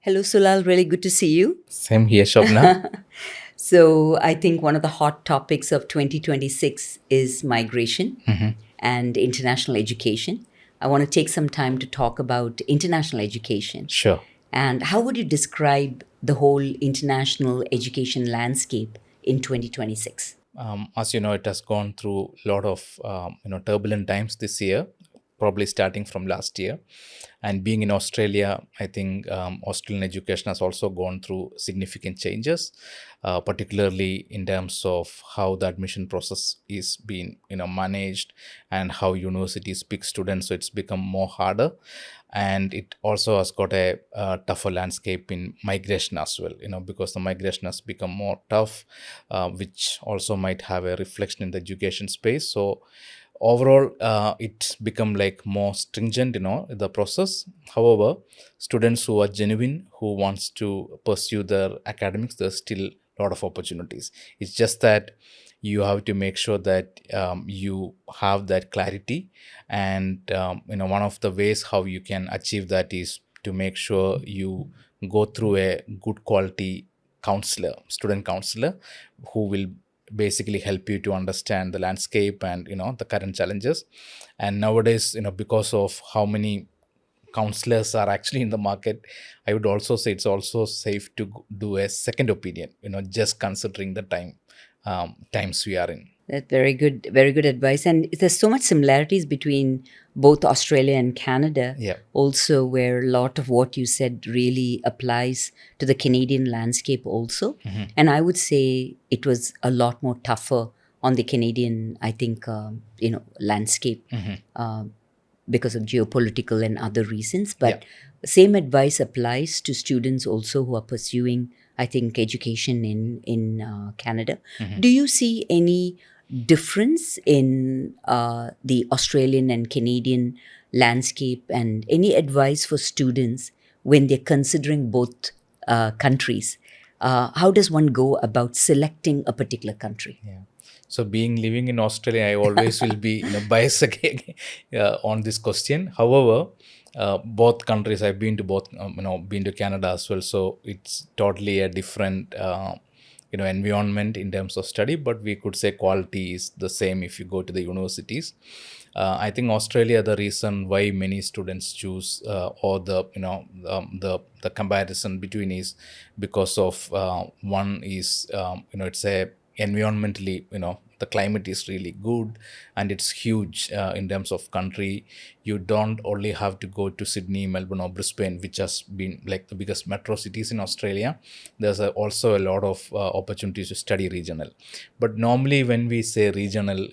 Hello, Sulal. Really good to see you. Same here, Shobna. So, I think one of the hot topics of 2026 is migration and international education. I want to take some time to talk about international education. Sure. And how would you describe the whole international education landscape in 2026? As you know, it has gone through a lot of turbulent times this year, probably starting from last year. And being in Australia, I think Australian education has also gone through significant changes, particularly in terms of how the admission process is being managed and how universities pick students. So it's become more harder, and it also has got a tougher landscape in migration as well. Because the migration has become more tough, which also might have a reflection in the education space. So overall it's become like more stringent, the process. However, students who are genuine, who wants to pursue their academics, there's still a lot of opportunities. It's just that you have to make sure that you have that clarity, and one of the ways how you can achieve that is to make sure you go through a good quality counselor, student counselor, who will basically help you to understand the landscape and the current challenges. And nowadays, because of how many counselors are actually in the market, I would also say it's also safe to do a second opinion, just considering the times we are in. That's very good advice. And there's so much similarities between both Australia and Canada, Yeah. also, where a lot of what you said really applies to the Canadian landscape also. And I would say it was a lot more tougher on the Canadian, I think, landscape because of geopolitical and other reasons. But same advice applies to students also who are pursuing, I think, education in Canada. Do you see any difference in the Australian and Canadian landscape, and any advice for students when they're considering both countries? How does one go about selecting a particular country? Yeah. So being living in Australia, I always will be biased again, on this question. However, both countries, I've been to both, been to Canada as well. So it's totally a different, environment in terms of study. But we could say quality is the same if you go to the universities. I think Australia, the reason why many students choose, or the comparison between is because of one is, it's a environmentally, the climate is really good, and it's huge in terms of country. You don't only have to go to Sydney, Melbourne or Brisbane, which has been like the biggest metro cities in Australia. There's also a lot of opportunities to study regional. But normally when we say regional,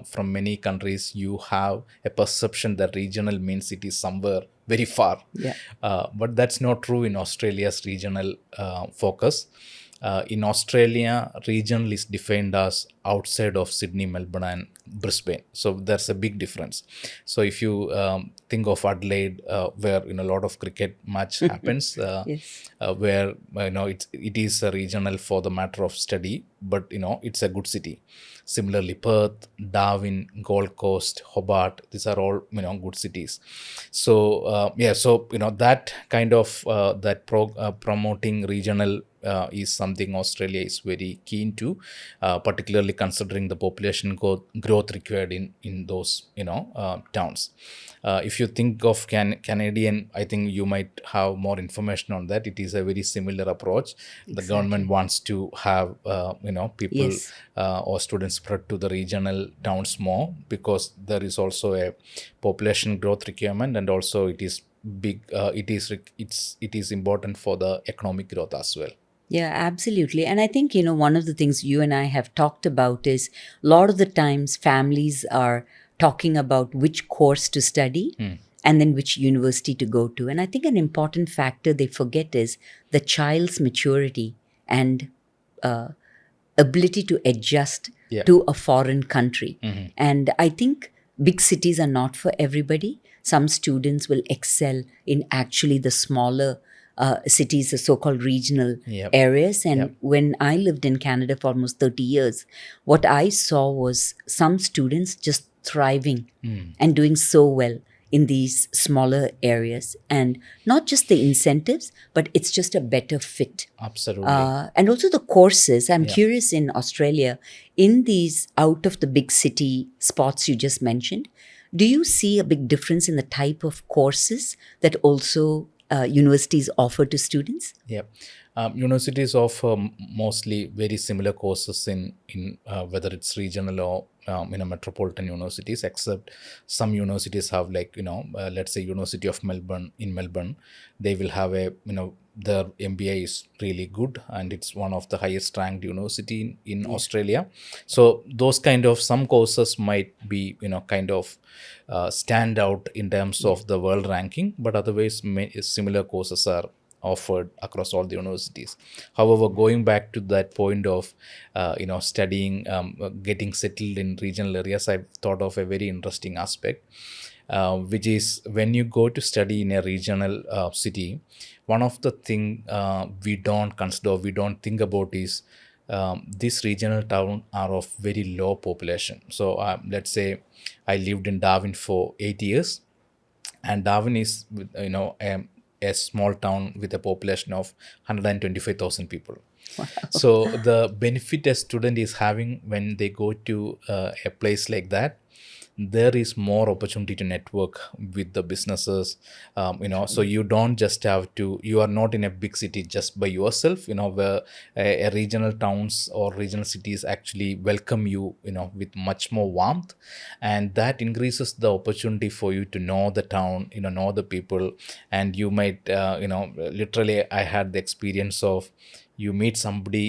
from many countries you have a perception that regional means it is somewhere very far. Yeah. But that's not true in Australia's regional focus. In Australia, regional is defined as outside of Sydney, Melbourne, and Brisbane. So there's a big difference. So if you think of Adelaide, where a lot of cricket match happens, Yes. where it is a regional for the matter of study, but it's a good city. Similarly, Perth, Darwin, Gold Coast, Hobart, these are all good cities. So that kind of promoting regional is something Australia is very keen to, particularly considering the population growth required in those towns. If you think of Canadian, I think you might have more information on that. It is a very similar approach. The government wants to have people, Yes. or students spread to the regional towns more, because there is also a population growth requirement, and also it is big. It is important for the economic growth as well. Yeah, absolutely. And I think, one of the things you and I have talked about is a lot of the times families are talking about which course to study and then which university to go to. And I think an important factor they forget is the child's maturity and ability to adjust to a foreign country. And I think big cities are not for everybody. Some students will excel in actually the smaller cities, the so-called regional areas. And when I lived in Canada for almost 30 years, what I saw was some students just thriving and doing so well in these smaller areas, and not just the incentives, but it's just a better fit. Absolutely. And also the courses. I'm Yeah. curious, in Australia, in these out of the big city spots you just mentioned, do you see a big difference in the type of courses that also universities offer to students? Yeah. Universities offer mostly very similar courses in whether it's regional or metropolitan universities, except some universities have, like, let's say University of Melbourne in Melbourne, they will have a, their MBA is really good and it's one of the highest ranked university in Australia. So those kind of some courses might be, kind of stand out in terms of the world ranking, but otherwise similar courses are offered across all the universities. However, going back to that point of studying, getting settled in regional areas, I've thought of a very interesting aspect, which is when you go to study in a regional city, one of the thing we don't consider, we don't think about is this regional town are of very low population. So let's say I lived in Darwin for 8 years, and Darwin is, a small town with a population of 125,000 people. So the benefit a student is having when they go to a place like that, there is more opportunity to network with the businesses. So you don't just have to, you are not in a big city just by yourself, where a regional towns or regional cities actually welcome you, with much more warmth, and that increases the opportunity for you to know the town, know the people. And you might, literally I had the experience of, you meet somebody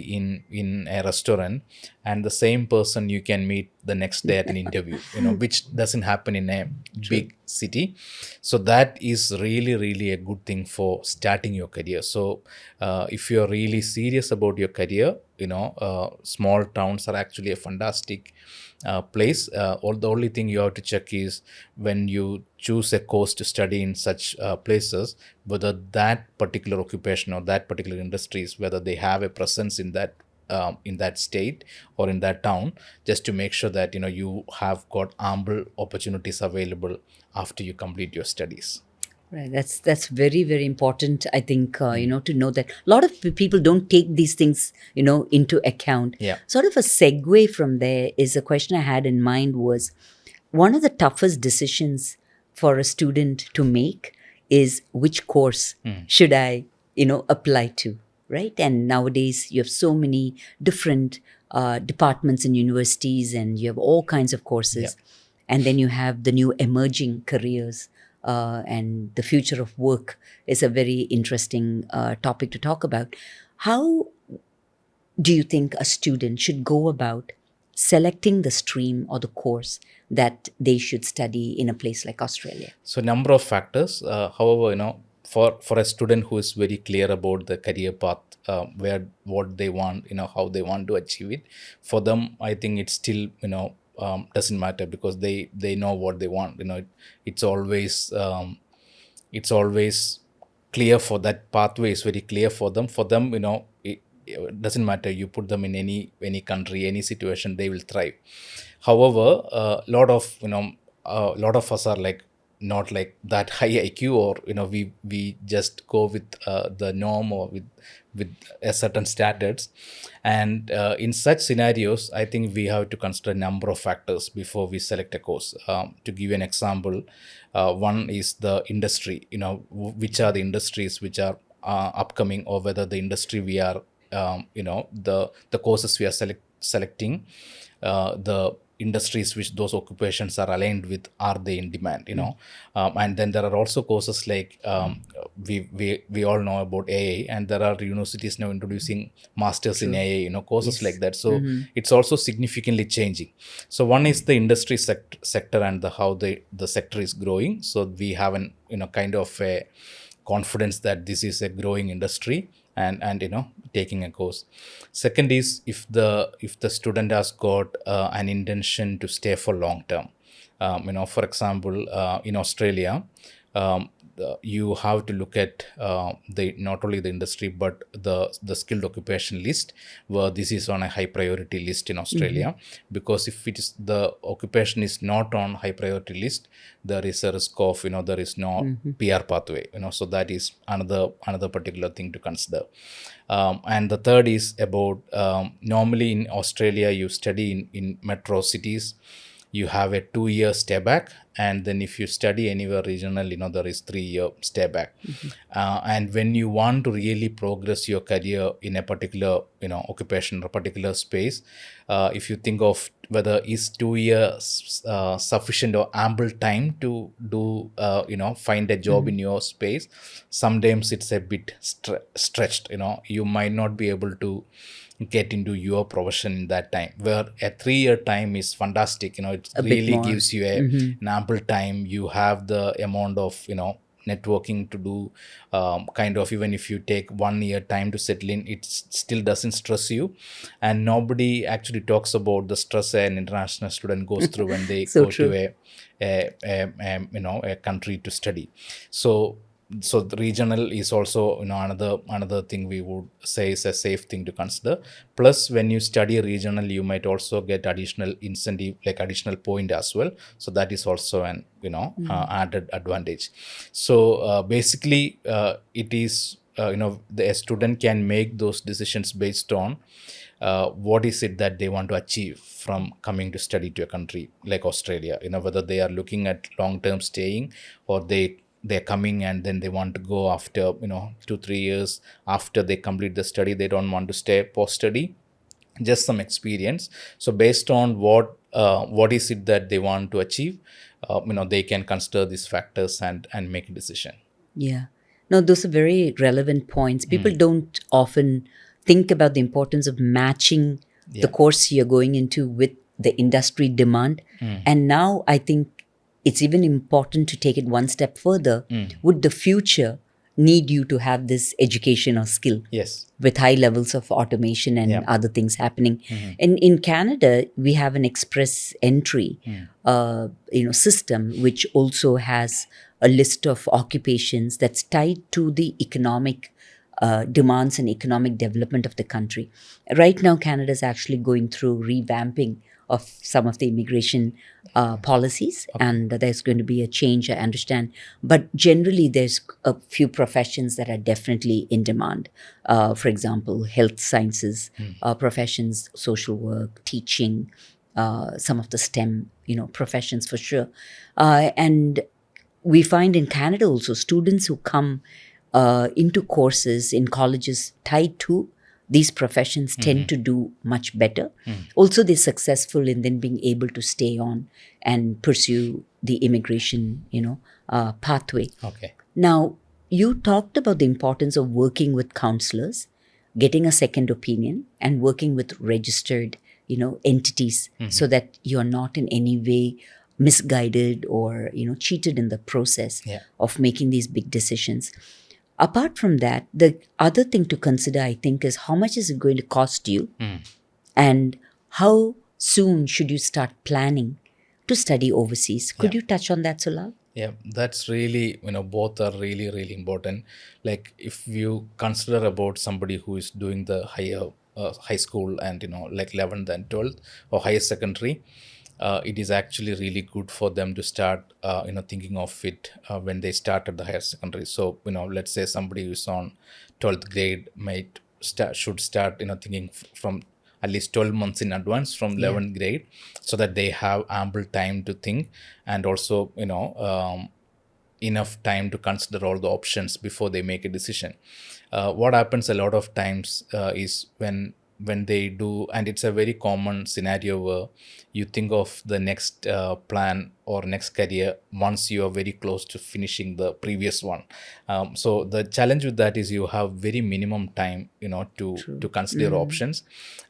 in a restaurant, and the same person you can meet the next day at an interview, which doesn't happen in a big city. So that is really, really a good thing for starting your career. So if you're really serious about your career, small towns are actually a fantastic place. All the only thing you have to check is when you choose a course to study in such places, whether that particular occupation or that particular industries, whether they have a presence in that state or in that town, just to make sure that you have got ample opportunities available after you complete your studies. Right, that's very, very important. I think to know that a lot of people don't take these things into account. Yeah. Sort of a segue from there is a question I had in mind was, one of the toughest decisions for a student to make is which course should I apply to, right? And nowadays you have so many different departments in universities, and you have all kinds of courses. And then you have the new emerging careers, and the future of work is a very interesting topic to talk about. How do you think a student should go about selecting the stream or the course that they should study in a place like Australia? So number of factors. However, for a student who is very clear about the career path, where what they want, how they want to achieve it, for them, I think it's still doesn't matter, because they know what they want. It's always it's always clear, for that pathway is very clear for them. For them, it doesn't matter, you put them in any country, any situation, they will thrive. However, a lot of us are like not like that high IQ, or we just go with the norm, or with a certain standards. And in such scenarios, I think we have to consider a number of factors before we select a course. To give you an example, one is the industry. Which are the industries which are upcoming, or whether the industry we are, the courses we are selecting, the industries which those occupations are aligned with, are they in demand? And then there are also courses like, we all know about AA, and there are universities now introducing masters in AA, courses like that. So it's also significantly changing. So one is the industry sector and how the sector is growing. So we have an kind of a confidence that this is a growing industry, and taking a course. Second is, if the student has got an intention to stay for long term. For example, in Australia, you have to look at the not only the industry but the skilled occupation list, where this is on a high priority list in Australia. Because if it is the occupation is not on high priority list, there is a risk of there is no PR pathway. So that is another particular thing to consider. And the third is about normally in Australia you study in metro cities, you have a 2-year stay back, and then if you study anywhere regional, there is 3-year stay back. And when you want to really progress your career in a particular occupation or particular space, if you think of whether is 2 years sufficient or ample time to do find a job in your space, sometimes it's a bit stretched. You might not be able to get into your profession in that time, where a 3-year time is fantastic. It really gives you an ample time. You have the amount of networking to do, kind of, even if you take 1 year time to settle in, it still doesn't stress you. And nobody actually talks about the stress an international student goes through when they So go true. to a country to study. So the regional is also another thing we would say is a safe thing to consider. Plus, when you study regional, you might also get additional incentive, like additional point as well. So that is also an added advantage. So basically, it is a student can make those decisions based on what is it that they want to achieve from coming to study to a country like Australia. Whether they are looking at long-term staying, or they're coming and then they want to go after 2-3 years after they complete the study. They don't want to stay post study, just some experience. So based on what is it that they want to achieve, they can consider these factors and make a decision. Yeah. No, those are very relevant points. People don't often think about the importance of matching the course you're going into with the industry demand. And now I think it's even important to take it one step further. Would the future need you to have this education or skill? Yes. With high levels of automation and other things happening. And in Canada, we have an express entry system, which also has a list of occupations that's tied to the economic demands and economic development of the country. Right now, Canada is actually going through revamping of some of the immigration policies, and there's going to be a change, I understand. But generally, there's a few professions that are definitely in demand. For example, health sciences professions, social work, teaching, some of the STEM, professions for sure. And we find in Canada also students who come into courses in colleges tied to these professions tend to do much better. Also, they're successful in then being able to stay on and pursue the immigration, pathway. Okay. Now, you talked about the importance of working with counselors, getting a second opinion, and working with registered, entities, so that you're not in any way misguided or, cheated in the process of making these big decisions. Apart from that, the other thing to consider, I think, is how much is it going to cost you, and how soon should you start planning to study overseas? Could you touch on that, Sulai? Yeah, that's really, both are really, really important. Like if you consider about somebody who is doing the high school and, like 11th and 12th or higher secondary, it is actually really good for them to start, thinking of it when they start at the higher secondary. So, let's say somebody who's on 12th grade should start, thinking from at least 12 months in advance from 11th grade, so that they have ample time to think, and also, enough time to consider all the options before they make a decision. What happens a lot of times is when they do, and it's a very common scenario where you think of the next plan or next career once you are very close to finishing the previous one. So the challenge with that is you have very minimum time, to consider options.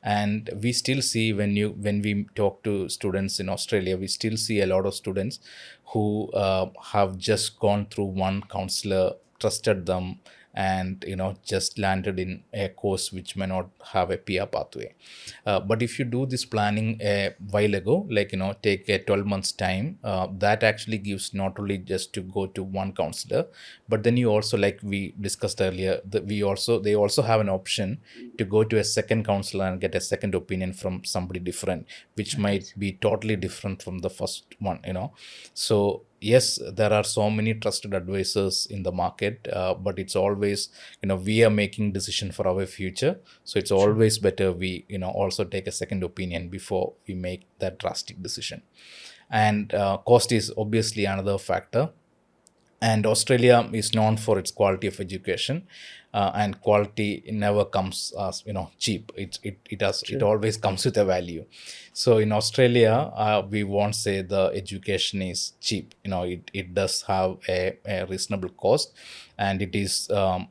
And we still see when we talk to students in Australia, we still see a lot of students who have just gone through one counselor, trusted them, and just landed in a course which may not have a PR pathway. But if you do this planning a while ago, like take a 12 months time, that actually gives not only just to go to one counselor, but then you also, like we discussed earlier, that they also have an option to go to a second counselor and get a second opinion from somebody different, which might be totally different from the first one. So yes, there are so many trusted advisors in the market, but it's always, we are making decision for our future. So it's always better we, also take a second opinion before we make that drastic decision. And cost is obviously another factor. And Australia is known for its quality of education, and quality never comes as cheap. It always comes with a value. So in Australia, we won't say the education is cheap. It does have a reasonable cost, and it is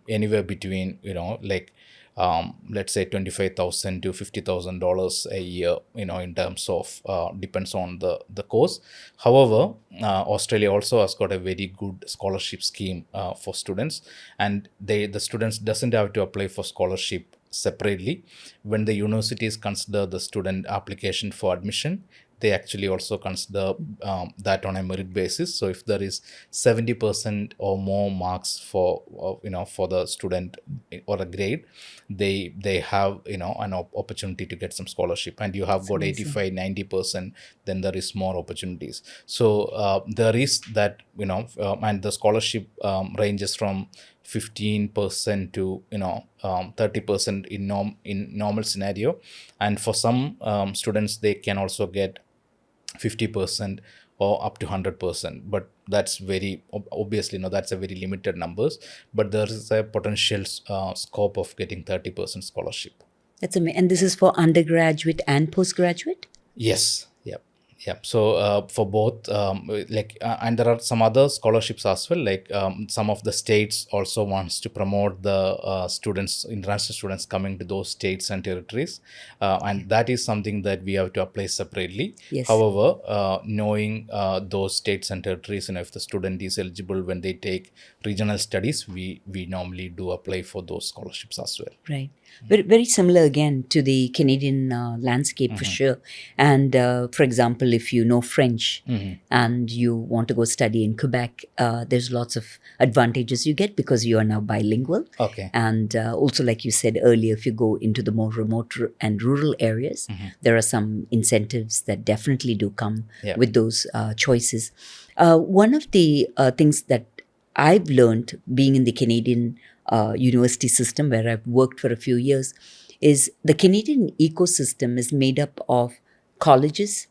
anywhere between like let's say $25,000 to $50,000 a year, in terms of depends on the course. However, Australia also has got a very good scholarship scheme for students, and the students doesn't have to apply for scholarship separately. When the universities consider the student application for admission, they actually also consider that on a merit basis. So if there is 70% or more marks for for the student or a grade, they have an opportunity to get some scholarship. And you have got 85-90%, then there is more opportunities. So there is that, and the scholarship ranges from 15% to 30% in normal scenario. And for some students, they can also get 50% or up to 100%, but that's very obviously that's a very limited numbers, but there is a potential scope of getting 30% scholarship. That's amazing. And this is for undergraduate and postgraduate? Yes. Yep. So for both, and there are some other scholarships as well. Like some of the states also wants to promote the students, international students coming to those states and territories, and that is something that we have to apply separately. Yes. However, knowing those states and territories, if the student is eligible when they take regional studies, we normally do apply for those scholarships as well. Right. Very, very similar again to the Canadian landscape for sure. And for example, if you know French and you want to go study in Quebec, there's lots of advantages you get because you are now bilingual. Okay. And also, like you said earlier, if you go into the more remote and rural areas, there are some incentives that definitely do come with those choices. One of the things that I've learned being in the Canadian university system, where I've worked for a few years, is the Canadian ecosystem is made up of colleges,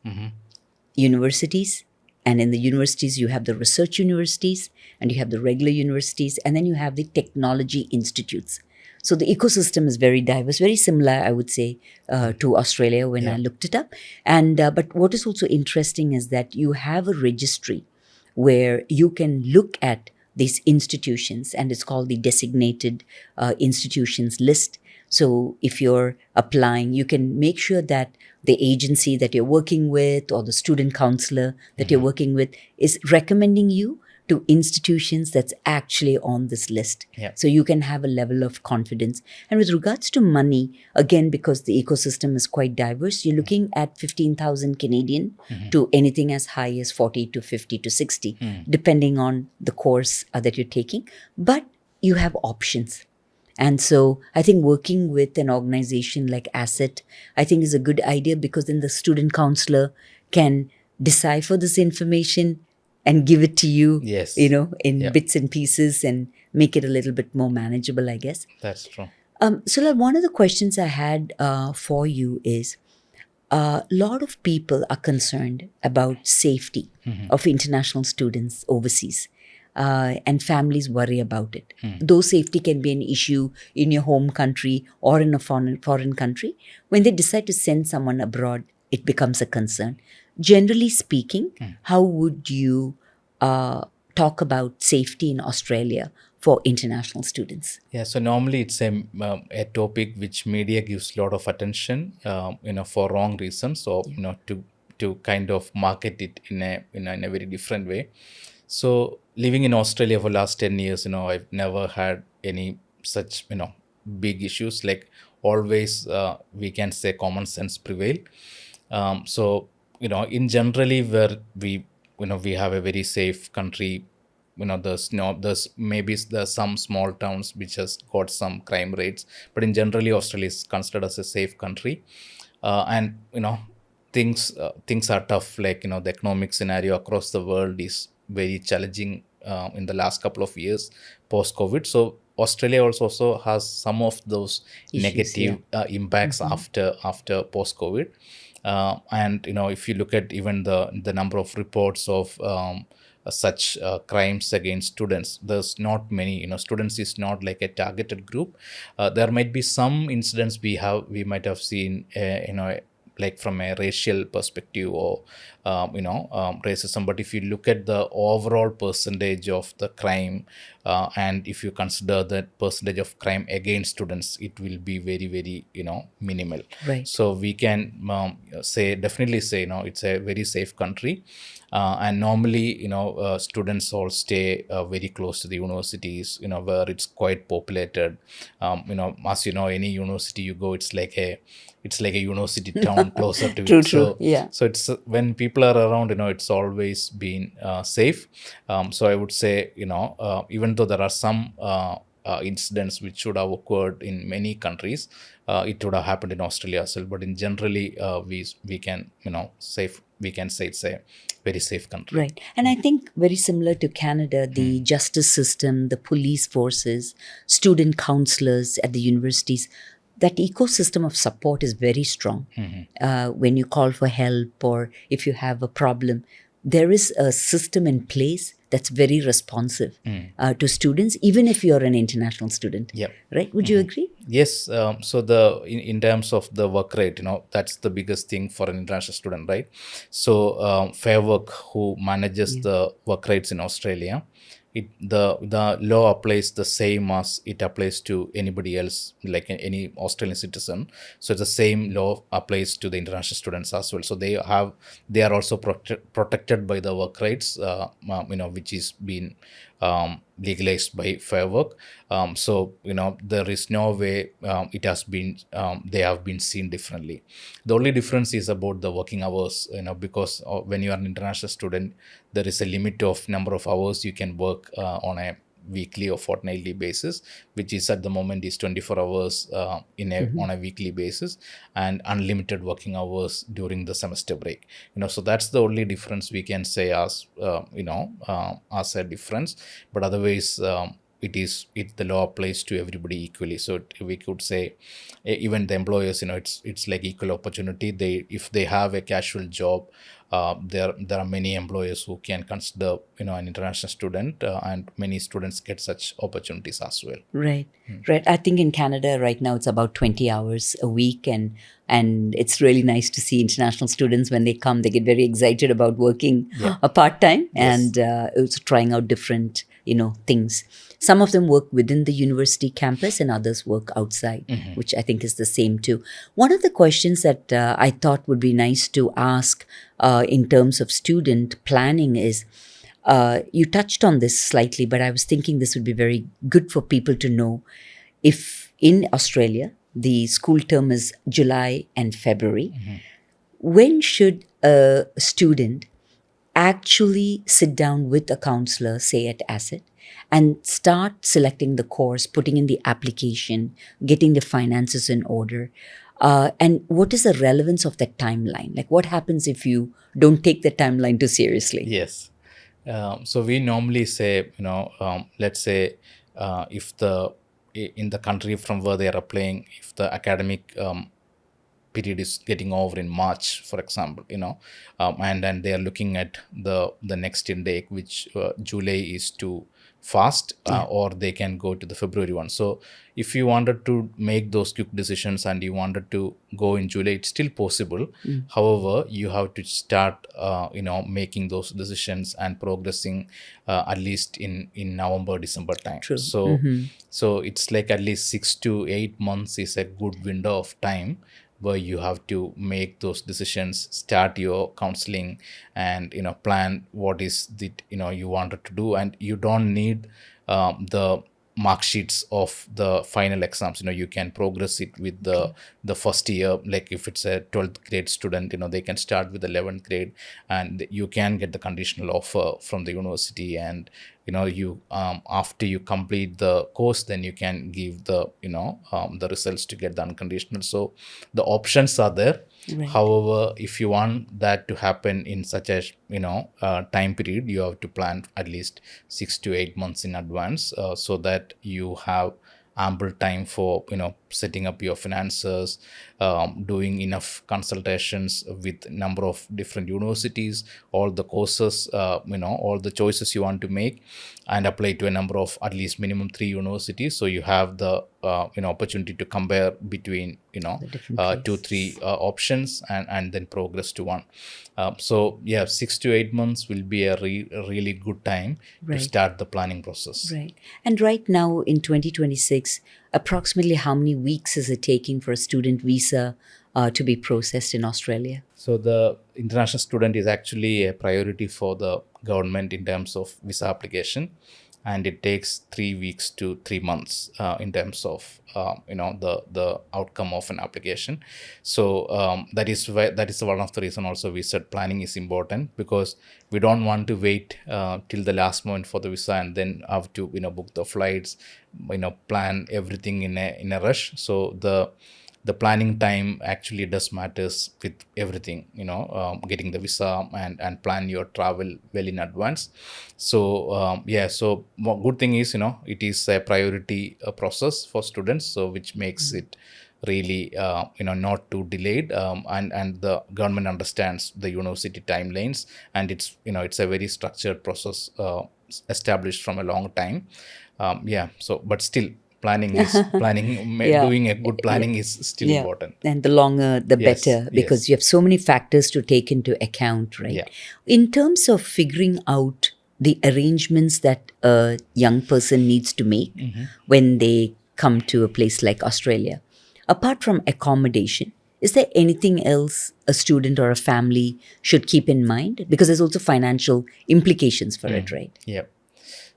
universities, and in the universities you have the research universities, and you have the regular universities, and then you have the technology institutes. So the ecosystem is very diverse, very similar, I would say, to Australia when I looked it up. And but what is also interesting is that you have a registry where you can look at these institutions, and it's called the designated institutions list. So if you're applying, you can make sure that the agency that you're working with or the student counselor that you're working with is recommending you to institutions that's actually on this list. So you can have a level of confidence. And with regards to money, again, because the ecosystem is quite diverse, you're looking at 15,000 Canadian to anything as high as 40 to 50 to 60, depending on the course that you're taking. But you have options. And so I think working with an organization like ACET, I think is a good idea, because then the student counselor can decipher this information and give it to you, in bits and pieces, and make it a little bit more manageable, I guess. That's true. Sulai, one of the questions I had for you is, a lot of people are concerned about safety of international students overseas. And families worry about it. Though safety can be an issue in your home country or in a foreign country, when they decide to send someone abroad, it becomes a concern. Generally speaking, how would you talk about safety in Australia for international students? Yeah, so normally it's a topic which media gives a lot of attention, for wrong reasons, or to kind of market it in a very different way. So living in Australia for last 10 years, I've never had any such big issues. Like always, we can say common sense prevail. So in generally where we have a very safe country. There's some small towns which has got some crime rates, but in generally Australia is considered as a safe country. And things are tough. Like the economic scenario across the world is very challenging in the last couple of years post COVID. So Australia also has some of those Issues, yeah. negative impacts after post COVID. And if you look at even the number of reports of such crimes against students, there's not many. Students is not like a targeted group. There might be some incidents we might have seen, like from a racial perspective or racism. But if you look at the overall percentage of the crime, and if you consider the percentage of crime against students, it will be very, very minimal. Right. So we can definitely say it's a very safe country. And normally students all stay very close to the universities, where it's quite populated. As any university you go, it's like a university town closer to True, it. true. So Yeah. so it's when people are around, it's always been safe. So I would say, even though there are some incidents which should have occurred in many countries, it would have happened in Australia as well. But in generally, we can we can say it's a very safe country. Right. And I think very similar to Canada, the justice system, the police forces, student counselors at the universities, that ecosystem of support is very strong. When you call for help or if you have a problem, there is a system in place that's very responsive to students, even if you're an international student. Yep. Right? Would you agree? Yes. So in terms of the work rate, that's the biggest thing for an international student, right? So Fair Work, who manages the work rates in Australia, the law applies the same as it applies to anybody else, like any Australian citizen. So the same law applies to the international students as well. So they are also protected by the work rights, which is being legalized by Fair Work. So there is no way it has been they have been seen differently. The only difference is about the working hours, because when you are an international student, there is a limit of number of hours you can work on a weekly or fortnightly basis, which is at the moment is 24 hours on a weekly basis, and unlimited working hours during the semester break. So that's the only difference we can say as as a difference. But otherwise, the law applies to everybody equally. So we could say even the employers, it's like equal opportunity. If they have a casual job, there are many employers who can consider an international student, and many students get such opportunities as well. Right. Right. I think in Canada right now it's about 20 hours a week, and it's really nice to see international students when they come. They get very excited about working a part-time and also trying out different things. Some of them work within the university campus and others work outside, which I think is the same too. One of the questions that I thought would be nice to ask in terms of student planning is, you touched on this slightly, but I was thinking this would be very good for people to know. If in Australia, the school term is July and February, when should a student actually sit down with a counselor, say at ACET, and start selecting the course, putting in the application, getting the finances in order? And what is the relevance of that timeline? Like, what happens if you don't take the timeline too seriously? Yes. So we normally say, let's say if in the country from where they are applying, if the academic period is getting over in March, for example, and then they are looking at the next intake, which July is too fast, or they can go to the February one. So if you wanted to make those quick decisions and you wanted to go in July, it's still possible. However, you have to start making those decisions and progressing at least in November, December time. True. So it's like at least 6 to 8 months is a good window of time where you have to make those decisions, start your counseling, and plan what is you wanted to do. And you don't need the mark sheets of the final exams. You can progress it with the first year. Like if it's a 12th grade student, they can start with 11th grade, and you can get the conditional offer from the university. And you after you complete the course, then you can give the results to get the unconditional. So the options are there. Right. However, if you want that to happen in such a time period, you have to plan at least 6 to 8 months in advance, so that you have ample time for setting up your finances, doing enough consultations with number of different universities, all the courses, all the choices you want to make, and apply to a number of at least minimum 3 universities. So you have the opportunity to compare between The different 2-3 options, and then progress to one. So yeah, 6 to 8 months will be a really good time to Right. start the planning process. Right. And right now in 2026, approximately how many weeks is it taking for a student visa to be processed in Australia? So the international student is actually a priority for the government in terms of visa application, and it takes 3 weeks to 3 months in terms of the outcome of an application. So that is one of the reason also we said planning is important, because we don't want to wait till the last moment for the visa and then have to book the flights, plan everything in a rush. So the planning time actually does matters with everything, getting the visa and plan your travel well in advance. So so good thing is, it is a priority process for students, so which makes it really not too delayed, and the government understands the university timelines, and it's a very structured process, established from a long time. So but still planning Yeah. doing a good planning is still important. And the longer, the Yes, better, because yes. you have so many factors to take into account, right? Yeah. In terms of figuring out the arrangements that a young person needs to make when they come to a place like Australia, apart from accommodation, is there anything else a student or a family should keep in mind? Because there's also financial implications for it, right? Yeah.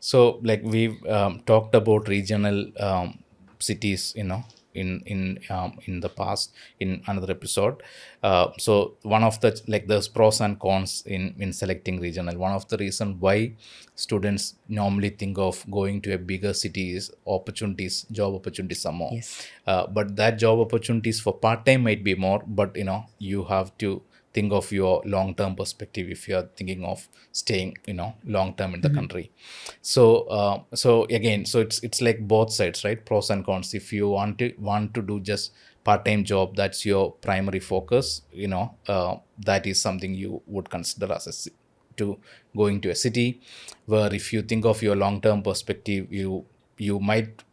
So like we've talked about regional cities, in the past in another episode. So one of the, like, there's pros and cons in selecting regional. One of the reason why students normally think of going to a bigger city is job opportunities are more. Yes. But that job opportunities for part-time might be more, but you have to think of your long-term perspective if you are thinking of staying long-term in the country. So again, so it's like both sides, right? Pros and cons. If you want to do just part-time job, that's your primary focus, that is something you would consider as to going to a city. Where if you think of your long-term perspective, you might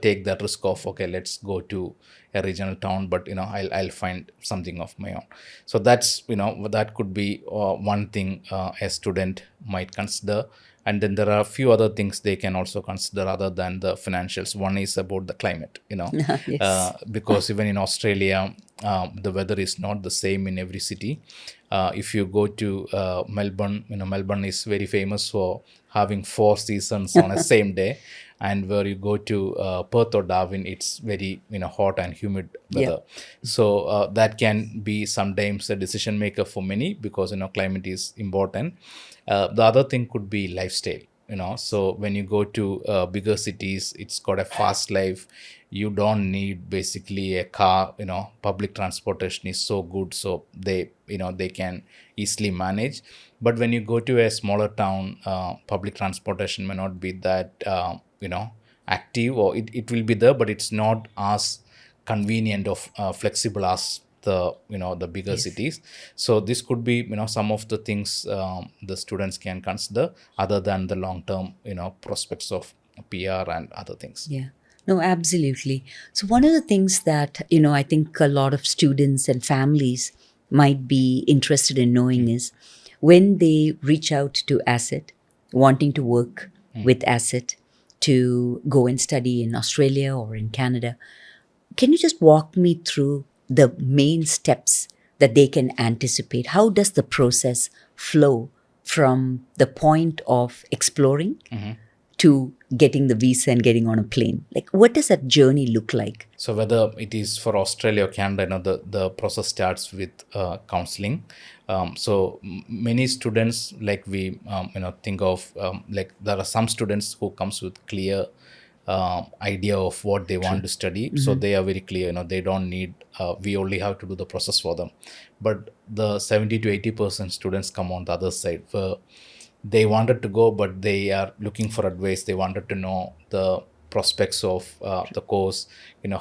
take that risk of, okay, let's go to a regional town, but I'll find something of my own. So that's that could be one thing a student might consider. And then there are a few other things they can also consider other than the financials. One is about the climate, Yes. because even in Australia, the weather is not the same in every city. If you go to Melbourne, Melbourne is very famous for having 4 seasons on a same day. And where you go to Perth or Darwin, it's very hot and humid weather. So that can be sometimes a decision maker for many, because climate is important. The other thing could be lifestyle. So when you go to bigger cities, it's got a fast life. You don't need basically a car. Public transportation is so good, so they can easily manage. But when you go to a smaller town, public transportation may not be that active, or it will be there, but it's not as convenient or flexible as the bigger cities. So this could be some of the things the students can consider, other than the long term prospects of PR and other things. Yeah. No, absolutely. So one of the things that, I think a lot of students and families might be interested in knowing is when they reach out to ACET, wanting to work with ACET to go and study in Australia or in Canada, can you just walk me through the main steps that they can anticipate? How does the process flow from the point of exploring to getting the visa and getting on a plane? Like, what does that journey look like? So whether it is for Australia or Canada, the process starts with counseling. Many students, like we think of, like there are some students who comes with clear idea of what they want to study. So they are very clear. They don't need. We only have to do the process for them. But the 70 to 80% students come on the other side where they wanted to go, but they are looking for advice. They wanted to know the prospects of the course,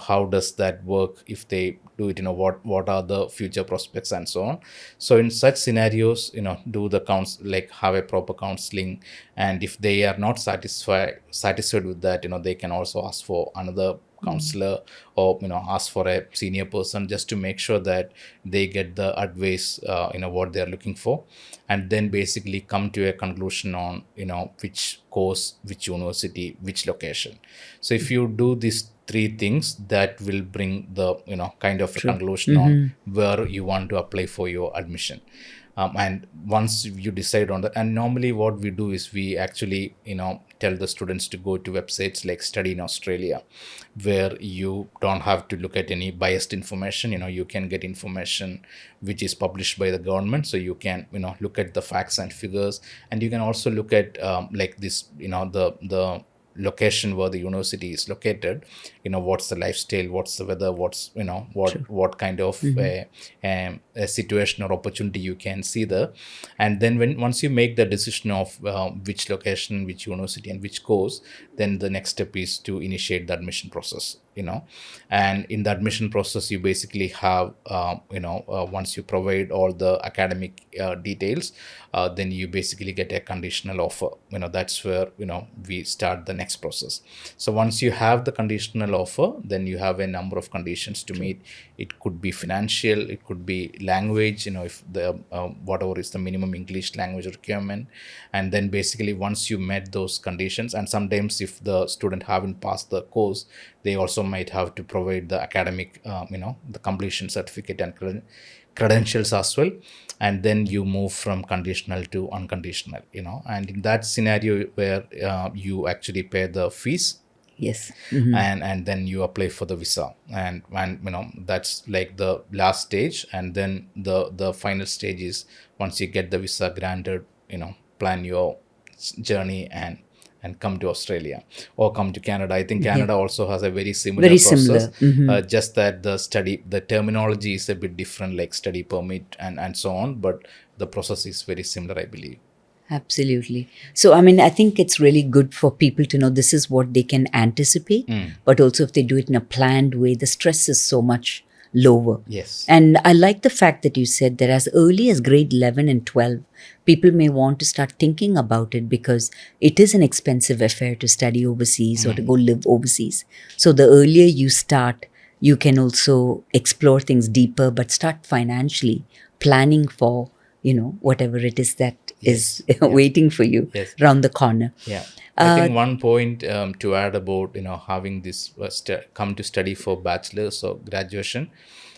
how does that work if they do it, what are the future prospects and so on. So in such scenarios, do the like have a proper counseling, and if they are not satisfied with that, they can also ask for another counselor, or ask for a senior person, just to make sure that they get the advice, what they are looking for, and then basically come to a conclusion on which course, which university, which location. So if you do these three things, that will bring the kind of a conclusion on where you want to apply for your admission. And once you decide on that, and normally what we do is we actually tell the students to go to websites like Study in Australia, where you don't have to look at any biased information. You can get information which is published by the government, so you can look at the facts and figures, and you can also look at like this, the location where the university is located. What's the lifestyle, what's the weather, what's what kind of a situation or opportunity you can see there. And then once you make the decision of which location, which university, and which course, then the next step is to initiate the admission process. And in the admission process, you basically have once you provide all the academic details, then you basically get a conditional offer. That's where we start the next process. So once you have the conditional offer, then you have a number of conditions to meet. It could be financial, it could be language, if the whatever is the minimum English language requirement. And then basically once you met those conditions, and sometimes if the student haven't passed the course, they also might have to provide the academic the completion certificate and credentials as well. And then you move from conditional to unconditional, and in that scenario where you actually pay the fees. Yes. And then you apply for the visa, and that's like the last stage. And then the final stage is, once you get the visa granted, plan your journey and come to Australia or come to Canada. I think Canada also has a very similar process. Just that the terminology is a bit different, like study permit and so on, but the process is very similar, I believe. Absolutely. So, I think it's really good for people to know this is what they can anticipate, but also if they do it in a planned way, the stress is so much lower. Yes. And I like the fact that you said that as early as grade 11 and 12, people may want to start thinking about it, because it is an expensive affair to study overseas or to go live overseas. So the earlier you start, you can also explore things deeper, but start financially planning for whatever it is that is waiting for you around the corner. Yeah. I think one point to add about having this come to study for bachelor's or graduation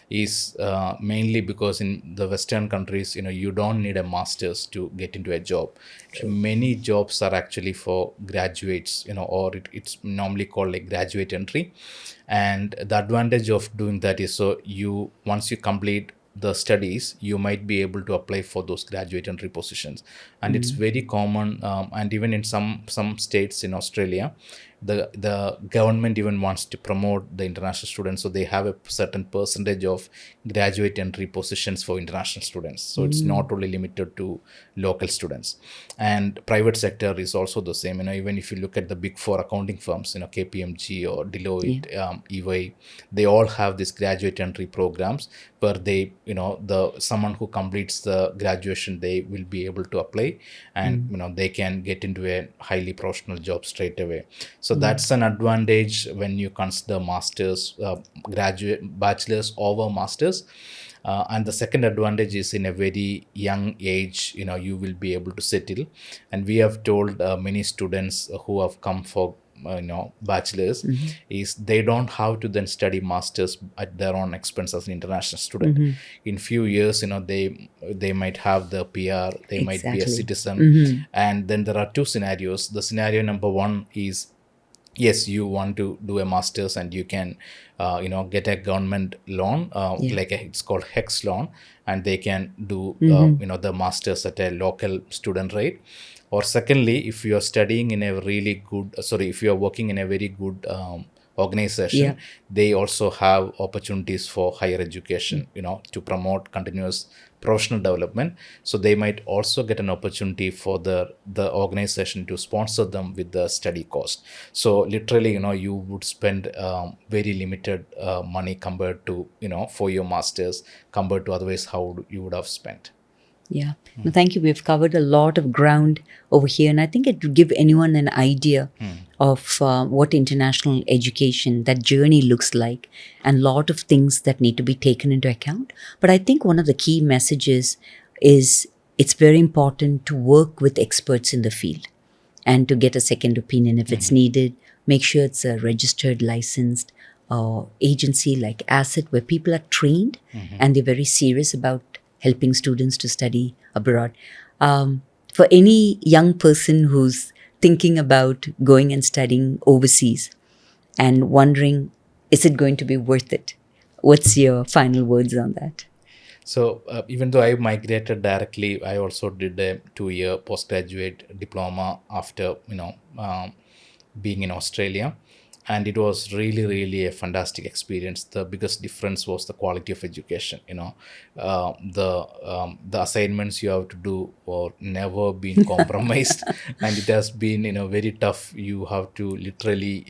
is mainly because in the Western countries, you don't need a master's to get into a job. Many jobs are actually for graduates, or it's normally called like graduate entry. And the advantage of doing that is, so once you complete the studies, you might be able to apply for those graduate entry positions. And it's very common, and even in some states in Australia, the government even wants to promote the international students, so they have a certain percentage of graduate entry positions for international students. So it's not only limited to local students. And private sector is also the same. Even if you look at the big four accounting firms, KPMG or Deloitte, EY, they all have these graduate entry programs where they, someone who completes the graduation, they will be able to apply, and they can get into a highly professional job straight away. So that's an advantage when you consider masters, bachelor's over masters. And the second advantage is, in a very young age, you will be able to settle. And we have told many students who have come for bachelor's, is they don't have to then study masters at their own expense as an international student. In few years, they might have the PR, they might be a Exactly. citizen. And then there are two scenarios. The scenario number one is, yes, you want to do a master's and you can get a government loan, it's called HEX loan, and they can do the master's at a local student rate. Or secondly, if you are studying in a really good if you are working in a very good organization, they also have opportunities for higher education, to promote continuous professional development. So they might also get an opportunity for the organization to sponsor them with the study cost. So literally, you would spend very limited money compared to, for your masters, compared to otherwise how you would have spent. Yeah. No, thank you. We've covered a lot of ground over here. And I think it would give anyone an idea of what international education, that journey looks like, and a lot of things that need to be taken into account. But I think one of the key messages is it's very important to work with experts in the field and to get a second opinion if it's needed. Make sure it's a registered, licensed agency like ACET, where people are trained and they're very serious about helping students to study abroad. For any young person who's thinking about going and studying overseas and wondering, is it going to be worth it? What's your final words on that? So even though I migrated directly, I also did a 2-year postgraduate diploma after being in Australia, and it was really, really a fantastic experience. The biggest difference was the quality of education. The assignments you have to do were never been compromised, and it has been very tough. You have to literally.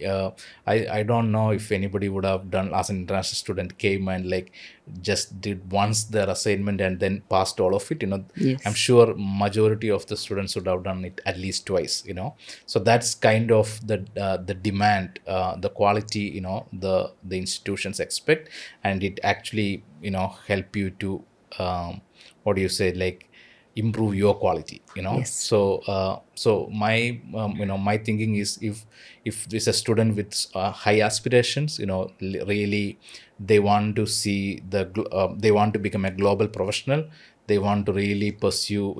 I don't know if anybody would have done as an international student, came and just did once their assignment and then passed all of it. Yes. I'm sure majority of the students would have done it at least twice. So that's kind of the demand, the quality, the institutions expect, and it actually help you to what do you say, improve your quality. Yes. So my my thinking is, if there's a student with high aspirations, really they want to see they want to become a global professional, they want to really pursue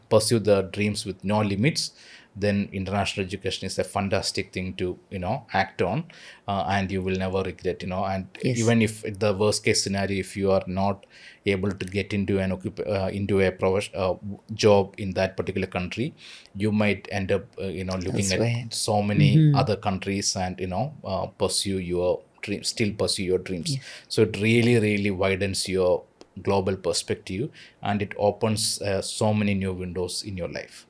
pursue the dreams with no limits, then international education is a fantastic thing to act on, and you will never regret. And Yes. even if the worst case scenario, if you are not able to get into into a job in that particular country, you might end up looking Elsewhere. at so many other countries and pursue your dreams, still pursue your dreams. So it really, really widens your global perspective, and it opens so many new windows in your life.